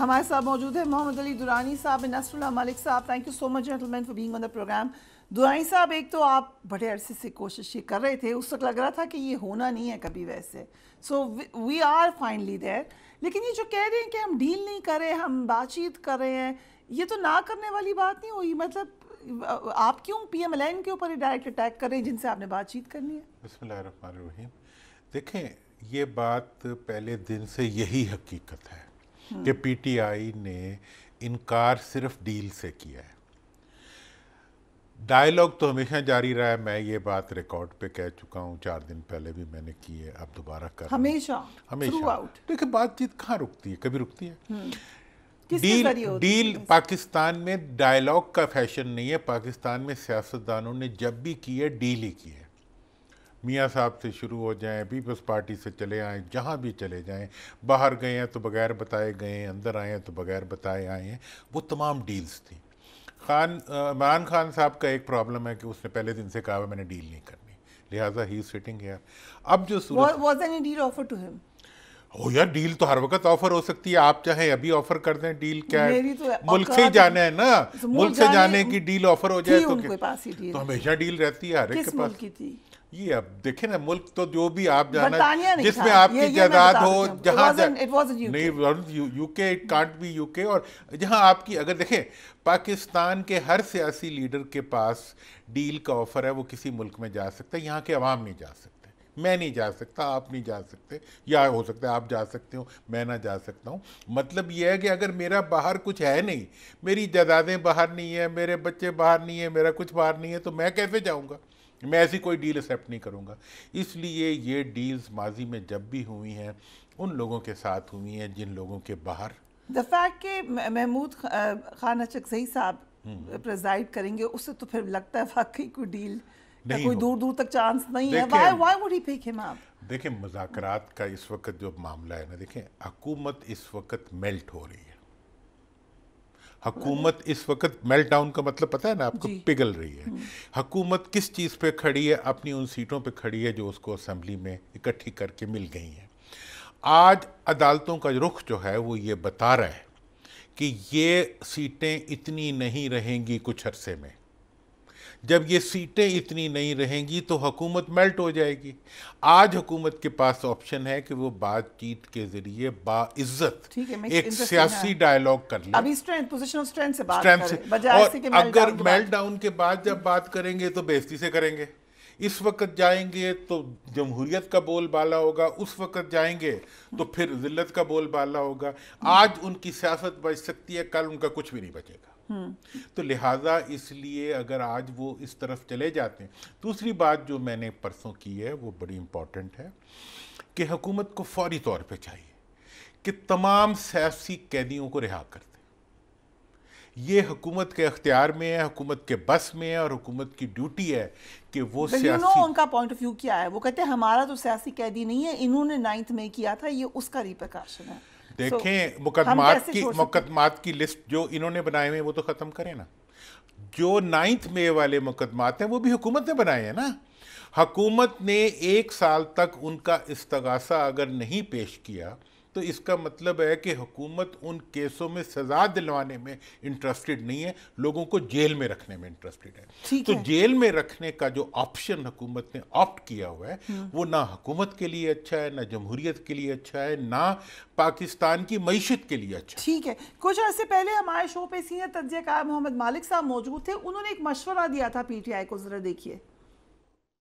ہمارے ساتھ موجود ہے محمد علی درانی صاحب، نصر اللہ ملک صاحب. Thank you so much gentleman for being on the programme. Durrani صاحب، ایک تو آپ بڑے عرصے سے کوشش یہ کر رہے تھے، اس وقت لگ رہا تھا کہ یہ ہونا نہیں ہے کبھی ویسے، سو وی آر فائنلی دیر. لیکن یہ جو کہہ رہے ہیں کہ ہم ڈیل نہیں کر رہے، ہم بات چیت کر رہے ہیں، یہ تو نہ کرنے والی بات نہیں ہوئی. مطلب آپ کیوں پی ایم ایل این کے اوپر ہی ڈائریکٹ اٹیک کر رہے ہیں جن سے آپ نے بات چیت کرنی ہے؟ بسم اللہ الرحمن الرحیم. دیکھیں، یہ بات پہلے دن سے یہی حقیقت ہے کہ پی ٹی آئی نے انکار صرف ڈیل سے کیا ہے. ڈائیلاگ تو ہمیشہ جاری رہا ہے. میں یہ بات ریکارڈ پہ کہہ چکا ہوں، 4 دن پہلے بھی میں نے کی ہے، اب دوبارہ کر رہا ہوں. ہمیشہ دیکھیں، بات چیت کہاں رکتی ہے؟ کبھی رکتی ہے؟ ڈیل پاکستان میں ڈائیلاگ کا فیشن نہیں ہے. پاکستان میں سیاستدانوں نے جب بھی کی ہے ڈیل ہی کی ہے. میاں صاحب سے شروع ہو جائیں، پیپلز پارٹی سے چلے آئیں، جہاں بھی چلے جائیں، باہر گئے ہیں تو بغیر بتائے گئے ہیں، اندر آئے ہیں تو بغیر بتائے آئے ہیں. وہ تمام ڈیلز تھیں. عمران خان صاحب کا ایک پرابلم ہے کہ اس نے پہلے دن سے کہا میں نے ڈیل نہیں کرنی، لہٰذا ہی از سٹنگ ہیئر. اب جو was any deal offer to ہم؟ ہو یار، ڈیل تو ہر وقت آفر ہو سکتی ہے. آپ چاہیں ابھی آفر کر دیں. ڈیل کیا ہے؟ ملک سے ہی جانا ہے نا. ملک سے جانے کی ڈیل آفر ہو جائے تو ہمیشہ ڈیل رہتی ہے ہر ایک کے پاس. یہ اب دیکھیں نا، ملک تو جو بھی آپ جانا جس میں آپ کی جائیداد ہو، جہاں نہیں یو کے، اٹ کانٹ بی یو کے. اور جہاں آپ کی، اگر دیکھیں پاکستان کے ہر سیاسی لیڈر کے پاس ڈیل کا آفر ہے، وہ کسی ملک میں جا سکتا ہے. یہاں کے عوام نہیں جا سکتے. میں نہیں جا سکتا، آپ نہیں جا سکتے، یا ہو سکتا ہے آپ جا سکتے ہو، میں نہ جا سکتا ہوں. مطلب یہ ہے کہ اگر میرا باہر کچھ ہے نہیں، میری جائیدادیں باہر نہیں ہیں، میرے بچے باہر نہیں ہیں، میرا کچھ باہر نہیں ہے، تو میں کیسے جاؤں گا؟ میں ایسی کوئی ڈیل ایکسیپٹ نہیں کروں گا. اس لیے یہ ڈیلز ماضی میں جب بھی ہوئی ہیں ان لوگوں کے ساتھ ہوئی ہیں جن لوگوں کے باہر. دا فیکٹ کہ محمود خان اچکزئی صاحب پریزائڈ کریں گے، اس سے تو پھر لگتا ہے واقعی کوئی ڈیل کا کوئی دور دور تک چانس نہیں ہے. Why would he pick him up؟ دیکھیں، مذاکرات کا اس وقت جو معاملہ ہے نا، دیکھیں حکومت اس وقت میلٹ ہو رہی ہے. حکومت اس وقت میلٹ ڈاؤن کا مطلب پتہ ہے نا آپ کو؟ پگھل رہی ہے. حکومت کس چیز پہ کھڑی ہے؟ اپنی ان سیٹوں پہ کھڑی ہے جو اس کو اسمبلی میں اکٹھی کر کے مل گئی ہیں. آج عدالتوں کا رخ جو ہے وہ یہ بتا رہا ہے کہ یہ سیٹیں اتنی نہیں رہیں گی کچھ عرصے میں. جب یہ سیٹیں اتنی نہیں رہیں گی تو حکومت میلٹ ہو جائے گی. آج حکومت کے پاس آپشن ہے کہ وہ بات چیت کے ذریعے باعزت ایک سیاسی ڈائیلاگ کر لیں. اور اگر میلٹ ڈاؤن کے بعد جب بات کریں گے تو بے عزتی سے کریں گے. اس وقت جائیں گے تو جمہوریت کا بول بالا ہوگا، اس وقت جائیں گے تو پھر ذلت کا بول بالا ہوگا. آج ان کی سیاست بچ سکتی ہے، کل ان کا کچھ بھی نہیں بچے گا. تو لہٰذا اس لیے اگر آج وہ اس طرف چلے جاتے ہیں. دوسری بات جو میں نے پرسوں کی ہے وہ بڑی امپورٹنٹ ہے کہ حکومت کو فوری طور پہ چاہیے کہ تمام سیاسی قیدیوں کو رہا کر دیں. یہ حکومت کے اختیار میں ہے، حکومت کے بس میں ہے، اور حکومت کی ڈیوٹی ہے کہ وہ سیاسی. ان کا پوائنٹ آف ویو کیا ہے؟ وہ کہتے ہیں ہمارا تو سیاسی قیدی نہیں ہے، انہوں نے 9 میں کیا تھا، یہ اس کا ریپرکاشن ہے. دیکھیں، مقدمات کی لسٹ جو انہوں نے بنائے ہوئے وہ تو ختم کریں نا. جو 9 مئی والے مقدمات ہیں وہ بھی حکومت نے بنائے ہیں نا. حکومت نے 1 سال تک ان کا استغاثہ اگر نہیں پیش کیا تو اس کا مطلب ہے کہ حکومت ان کیسوں میں سزا دلوانے میں انٹرسٹڈ نہیں ہے، لوگوں کو جیل میں رکھنے میں انٹرسٹڈ ہے. تو جیل میں رکھنے کا جو آپشن حکومت نے آپٹ کیا ہوا ہے وہ نہ حکومت کے لیے اچھا ہے، نہ جمہوریت کے لیے اچھا ہے، نہ پاکستان کی معیشت کے لیے اچھا ہے. ٹھیک ہے. کچھ عرصے پہلے ہمارے شو پہ سینئر تجزیہ کار محمد مالک صاحب موجود تھے، انہوں نے ایک مشورہ دیا تھا پی ٹی آئی کو، ذرا دیکھیے.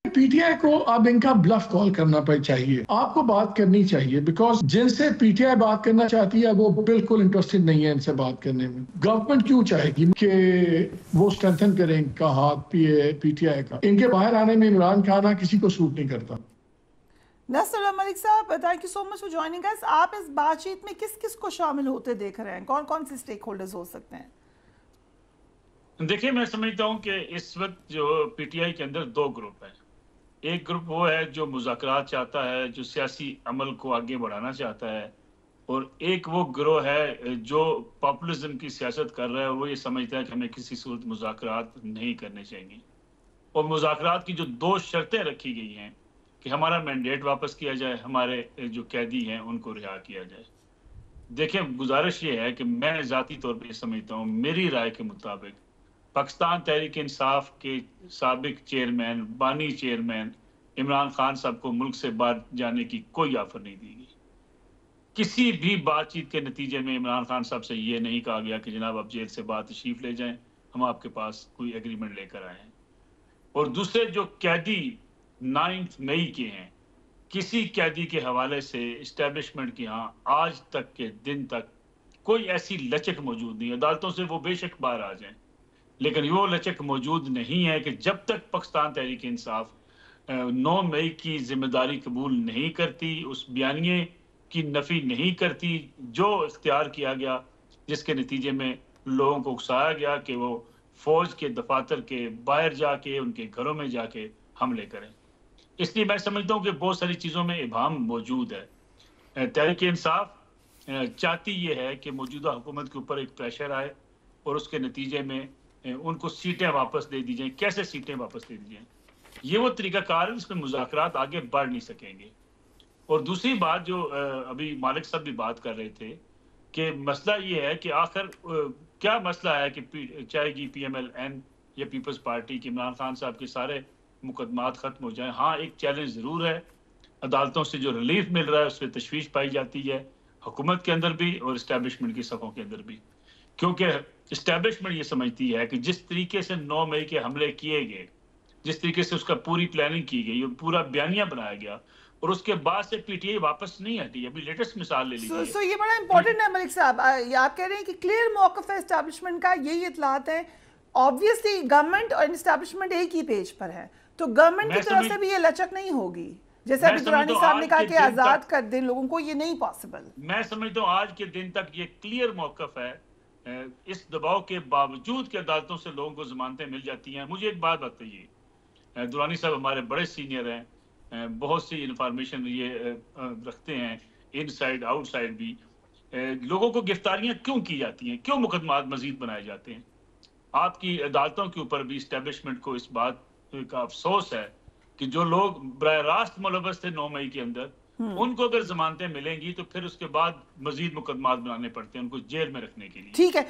پی ٹی آئی کو اب ان کا بلف کال کرنا چاہیے. آپ کو بات کرنی چاہیے بیکاز جن سے پی ٹی آئی بات کرنا چاہتی ہے وہ بالکل انٹرسٹڈ نہیں ہے ان سے بات کرنے میں. گورنمنٹ کیوں چاہے گی کہ وہ اسٹرینتھن کریں ان کا ہاتھ پی ٹی آئی کا؟ ان کے باہر آنے میں عمران خان کسی کو سوٹ نہیں کرتا. نصر اللہ ملک صاحب، thank you so much for joining us. آپ اس بات چیت میں کس کس کو شامل ہوتے دیکھ رہے ہیں؟ کون کون سے اسٹیک ہولڈرز ہو سکتے ہیں؟ دیکھیں، میں سمجھتا ہوں کہ اس وقت جو پی ٹی آئی کے اندر 2 گروپ ہیں. ایک گروپ وہ ہے جو مذاکرات چاہتا ہے، جو سیاسی عمل کو آگے بڑھانا چاہتا ہے، اور ایک وہ گروہ ہے جو پاپولزم کی سیاست کر رہا ہے. وہ یہ سمجھتا ہے کہ ہمیں کسی صورت مذاکرات نہیں کرنے چاہیے. اور مذاکرات کی جو 2 شرطیں رکھی گئی ہیں کہ ہمارا مینڈیٹ واپس کیا جائے، ہمارے جو قیدی ہیں ان کو رہا کیا جائے. دیکھیں گزارش یہ ہے کہ میں ذاتی طور پہ یہ سمجھتا ہوں، میری رائے کے مطابق پاکستان تحریک انصاف کے سابق چیئرمین، بانی چیئرمین عمران خان صاحب کو ملک سے باہر جانے کی کوئی آفر نہیں دی گئی. کسی بھی بات چیت کے نتیجے میں عمران خان صاحب سے یہ نہیں کہا گیا کہ جناب آپ جیل سے باہر تشریف لے جائیں، ہم آپ کے پاس کوئی ایگریمنٹ لے کر آئے ہیں. اور دوسرے جو قیدی 9 مئی کے ہیں، کسی قیدی کے حوالے سے اسٹیبلشمنٹ کی ہاں آج تک کے دن تک کوئی ایسی لچک موجود نہیں. عدالتوں سے وہ بے شک باہر آ جائیں، لیکن وہ لچک موجود نہیں ہے کہ جب تک پاکستان تحریک انصاف 9 مئی کی ذمہ داری قبول نہیں کرتی، اس بیانیے کی نفی نہیں کرتی جو اختیار کیا گیا، جس کے نتیجے میں لوگوں کو اکسایا گیا کہ وہ فوج کے دفاتر کے باہر جا کے ان کے گھروں میں جا کے حملے کریں. اس لیے میں سمجھتا ہوں کہ بہت ساری چیزوں میں ابہام موجود ہے. تحریک انصاف چاہتی یہ ہے کہ موجودہ حکومت کے اوپر ایک پریشر آئے اور اس کے نتیجے میں ان کو سیٹیں واپس دے دی جائیں. کیسے سیٹیں واپس دے دی جائیں؟ یہ وہ طریقہ کار ہے جس میں مذاکرات آگے بڑھ نہیں سکیں گے. اور دوسری بات جو ابھی مالک صاحب بھی بات کر رہے تھے کہ مسئلہ یہ ہے کہ آخر کیا مسئلہ ہے کہ چاہے گی پی ایم ایل این یا پیپلز پارٹی کی عمران خان صاحب کے سارے مقدمات ختم ہو جائیں. ہاں ایک چیلنج ضرور ہے، عدالتوں سے جو ریلیف مل رہا ہے اس پہ تشویش پائی جاتی ہے، حکومت کے اندر بھی اور اسٹیبلشمنٹ کی صفوں کے اندر بھی. کیونکہ اسٹیبلشمنٹ یہ سمجھتی ہے کہ جس طریقے سے 9 مئی کے حملے کیے گئے، جس طریقے سے اس کا پوری پلاننگ کی گئی اور پورا بیانیہ بنایا گیا، اور اس کے بعد سے پی ٹی آئی واپس نہیں ہٹی. ابھی لیٹسٹ مثال لے لیجیے. سو یہ بڑا امپورٹنٹ ہے ملک صاحب، آپ کہہ رہے ہیں کہ کلیئر موقف ہے اسٹیبلشمنٹ کا، یہی اطلاعات ہیں. آبویسلی گورنمنٹ اور اسٹیبلشمنٹ ایک ہی پیج پر ہے، تو گورنمنٹ کی طرف سے بھی یہ لچک نہیں ہوگی. جیسے ابھی درانی صاحب نے کہا کہ آزاد کر دیں لوگوں کو، یہ نہیں پاسبل. میں سمجھتا ہوں آج کے دن تک یہ کلیئر موقف ہے، اس دباؤ کے باوجود کہ عدالتوں سے لوگوں کو ضمانتیں مل جاتی ہیں. مجھے ایک بات بتائیے، درانی صاحب ہمارے بڑے سینئر ہیں، بہت سی انفارمیشن یہ رکھتے ہیں ان سائڈ آؤٹ سائڈ بھی. لوگوں کو گرفتاریاں کیوں کی جاتی ہیں، کیوں مقدمات مزید بنائے جاتے ہیں؟ آپ کی عدالتوں کے اوپر بھی اسٹیبلشمنٹ کو اس بات کا افسوس ہے کہ جو لوگ براہ راست ملوث تھے 9 مئی کے اندر، ان کو اگر ضمانتیں ملیں گی تو پھر اس کے بعد مزید مقدمات بنانے پڑتے ہیں ان کو جیل میں رکھنے کے لیے. ٹھیک ہے.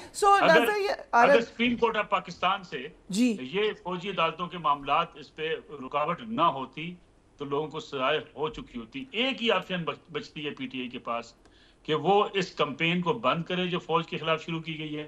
اگر سپریم کورٹ آف پاکستان سے یہ فوجی عدالتوں کے معاملات اس پہ رکاوٹ نہ ہوتی تو لوگوں کو سزائیں ہو چکی ہوتی. ایک ہی آپشن بچتی ہے پی ٹی آئی کے پاس کہ وہ اس کمپین کو بند کرے جو فوج کے خلاف شروع کی گئی ہے،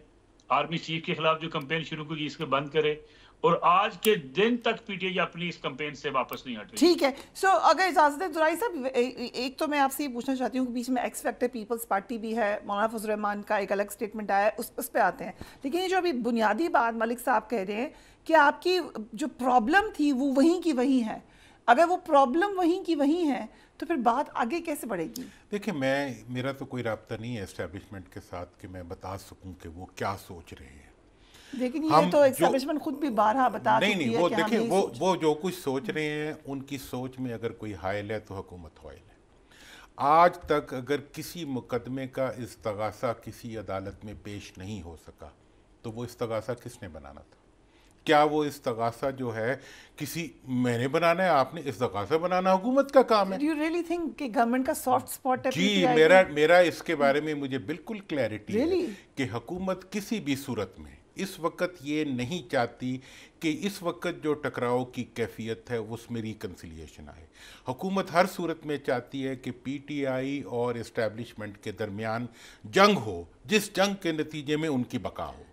آرمی چیف کے خلاف جو کمپین شروع کی گئی اس کو بند کرے. اور آج کے دن تک پی ٹی آئی اپنی اس کمپین سے واپس نہیں ہٹ رہی. ٹھیک ہے. سو اگر اجازت ہے درائی صاحب، ایک تو میں آپ سے یہ پوچھنا چاہتی ہوں کہ بیچ میں ایکس فیکٹر پیپلز پارٹی بھی ہے، مولانا فضل الرحمان کا ایک الگ اسٹیٹمنٹ آیا ہے، اس پہ آتے ہیں. لیکن یہ جو ابھی بنیادی بات ملک صاحب کہہ رہے ہیں کہ آپ کی جو پرابلم تھی وہ وہیں کی وہیں ہے، اگر وہ پرابلم وہیں کی وہیں ہے تو پھر بات آگے کیسے بڑھے گی؟ دیکھیں میرا تو کوئی رابطہ نہیں ہے اسٹیبلشمنٹ کے ساتھ کہ میں بتا سکوں کہ وہ کیا سوچ رہے ہیں. لیکن یہ تو اسٹیبلشمنٹ خود بھی بارہا بتا چکی ہے. نہیں وہ دیکھیں وہ جو کچھ سوچ رہے ہیں ان کی سوچ میں اگر کوئی حائل ہے تو حکومت حائل ہے. آج تک اگر کسی مقدمے کا استغاثہ کسی عدالت میں پیش نہیں ہو سکا تو وہ استغاثہ کس نے بنانا تھا؟ کیا وہ استغاثہ جو ہے کسی میں نے بنانا ہے؟ آپ نے استغاثہ بنانا حکومت کا کام ہے. Do you really think کہ گورنمنٹ کا سافٹ سپاٹ ہے؟ جی میرا اس کے بارے میں مجھے بالکل کلیئرٹی ہے کہ حکومت کسی بھی صورت میں اس وقت یہ نہیں چاہتی کہ اس وقت جو ٹکراؤ کی کیفیت ہے اس میں ریکنسیلیشن آئے. حکومت ہر صورت میں چاہتی ہے کہ پی ٹی آئی اور اسٹیبلشمنٹ کے درمیان جنگ ہو، جس جنگ کے نتیجے میں ان کی بقا ہو.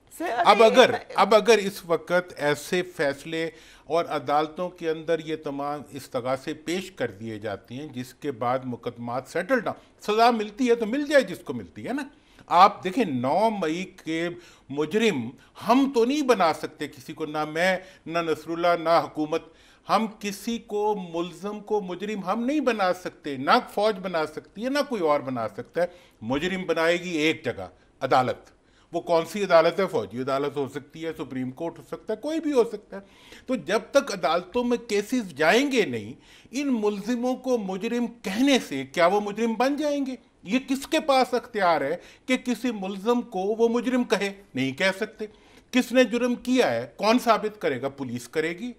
اب اگر اس وقت ایسے فیصلے اور عدالتوں کے اندر یہ تمام استغاثے پیش کر دیے جاتے ہیں جس کے بعد مقدمات سیٹلڈ سزا ملتی ہے تو مل جائے جس کو ملتی ہے نا. آپ دیکھیں 9 مئی کے مجرم ہم تو نہیں بنا سکتے کسی کو، نہ میں نہ نصر اللہ نہ حکومت، ہم کسی کو ملزم کو مجرم ہم نہیں بنا سکتے، نہ فوج بنا سکتی ہے نہ کوئی اور بنا سکتا ہے. مجرم بنائے گی ایک جگہ عدالت. وہ کون سی عدالت ہے؟ فوجی عدالت ہو سکتی ہے، سپریم کورٹ ہو سکتا ہے، کوئی بھی ہو سکتا ہے. تو جب تک عدالتوں میں کیسز جائیں گے نہیں، ان ملزموں کو مجرم کہنے سے کیا وہ مجرم بن جائیں گے؟ یہ کس کے پاس اختیار ہے کہ کسی ملزم کو وہ مجرم کہے؟ نہیں کہہ سکتے. کس نے جرم کیا ہے کون ثابت کرے گا؟ پولیس کرے گی.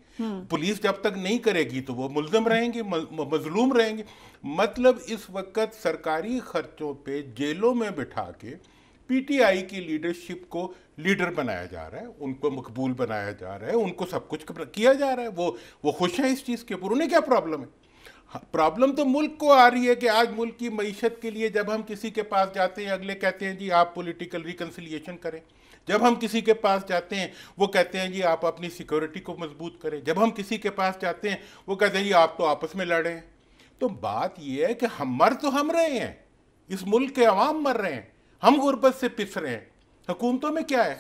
پولیس جب تک نہیں کرے گی تو وہ ملزم رہیں گے, مظلوم رہیں گے. مطلب اس وقت سرکاری خرچوں پہ جیلوں میں بٹھا کے پی ٹی آئی کی لیڈرشپ کو لیڈر بنایا جا رہا ہے, ان کو مقبول بنایا جا رہا ہے, ان کو سب کچھ کیا جا رہا ہے. وہ خوش ہیں اس چیز کے اوپر, انہیں کیا پرابلم ہے؟ پرابلم تو ملک کو آ رہی ہے کہ آج ملک کی معیشت کے لیے جب ہم کسی کے پاس جاتے ہیں اگلے کہتے ہیں جی آپ پولیٹیکل ریکنسیلیشن کریں. جب ہم کسی کے پاس جاتے ہیں وہ کہتے ہیں جی آپ اپنی سیکورٹی کو مضبوط کریں. جب ہم کسی کے پاس جاتے ہیں وہ کہتے ہیں جی آپ تو آپس میں لڑیں. تو بات یہ ہے کہ ہم مر تو ہم رہے ہیں, اس ملک کے عوام مر رہے ہیں, ہم غربت سے پس رہے ہیں, حکومتوں میں کیا ہے؟